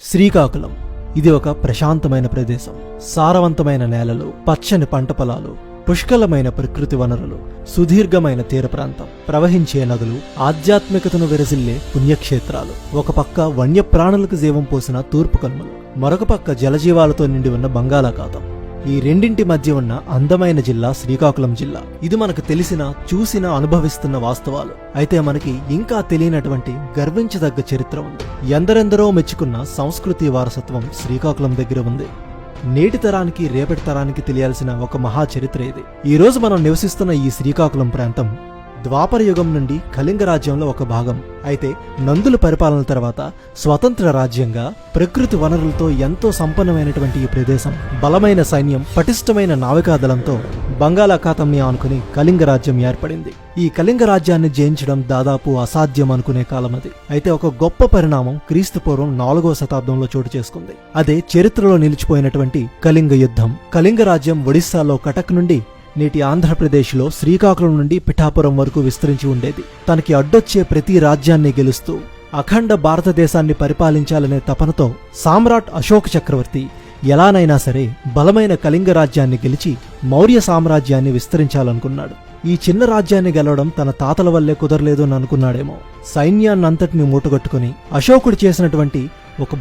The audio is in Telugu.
శ్రీకాకుళం ఇది ఒక ప్రశాంతమైన ప్రదేశం. సారవంతమైన నేలలు, పచ్చని పంట పొలాలు, పుష్కలమైన ప్రకృతి వనరులు, సుదీర్ఘమైన తీర ప్రాంతం, ప్రవహించే నదులు, ఆధ్యాత్మికతను విరజిల్లే పుణ్యక్షేత్రాలు. ఒక పక్క వన్యప్రాణులకు జీవం పోసిన తూర్పు కనుమలు, మరొక పక్క జలజీవాలతో నిండి ఉన్న బంగాళాఖాతం. ఈ రెండింటి మధ్య ఉన్న అందమైన జిల్లా శ్రీకాకుళం జిల్లా. ఇది మనకు తెలిసిన, చూసిన, అనుభవిస్తున్న వాస్తవాలు. అయితే మనకి ఇంకా తెలియనటువంటి గర్వించదగ్గ చరిత్ర ఉంది. ఎందరెందరో మెచ్చుకున్న సంస్కృతి వారసత్వం శ్రీకాకుళం దగ్గర ఉంది. నేటి తరానికి, రేపటి తరానికి తెలియాల్సిన ఒక మహా చరిత్ర ఇది. ఈ రోజు మనం నివసిస్తున్న ఈ శ్రీకాకుళం ప్రాంతం ద్వాపర యుగం నుండి కళింగ రాజ్యంలో ఒక భాగం. అయితే నందుల పరిపాలన తర్వాత స్వతంత్ర రాజ్యంగా ప్రకృతి వనరులతో ఎంతో సంపన్నమైనటువంటి ఈ ప్రదేశం, బలమైన సైన్యం, పటిష్టమైన నావికాదళంతో బంగాళాఖాతంని ఆనుకుని కళింగ రాజ్యం ఏర్పడింది. ఈ కళింగ రాజ్యాన్ని జయించడం దాదాపు అసాధ్యం అనుకునే కాలం అది. అయితే ఒక గొప్ప పరిణామం క్రీస్తుపూర్వం 4వ శతాబ్దంలో చోటు చేసుకుంది. అదే చరిత్రలో నిలిచిపోయినటువంటి కళింగ యుద్ధం. కళింగ రాజ్యం ఒడిశాలో కటక్ నుండి నేటి ఆంధ్రప్రదేశ్లో శ్రీకాకుళం నుండి పిఠాపురం వరకు విస్తరించి ఉండేది. తనకి అడ్డొచ్చే ప్రతి రాజ్యాన్ని గెలుస్తూ అఖండ భారతదేశాన్ని పరిపాలించాలనే తపనతో సామ్రాట్ అశోక చక్రవర్తి ఎలానైనా సరే బలమైన కళింగ రాజ్యాన్ని గెలిచి మౌర్య సామ్రాజ్యాన్ని విస్తరించాలనుకున్నాడు. ఈ చిన్న రాజ్యాన్ని గెలవడం తన తాతల వల్లే కుదరలేదు అని అనుకున్నాడేమో. సైన్యాన్నంతటిని మూటగట్టుకుని అశోకుడు చేసినటువంటి ఒక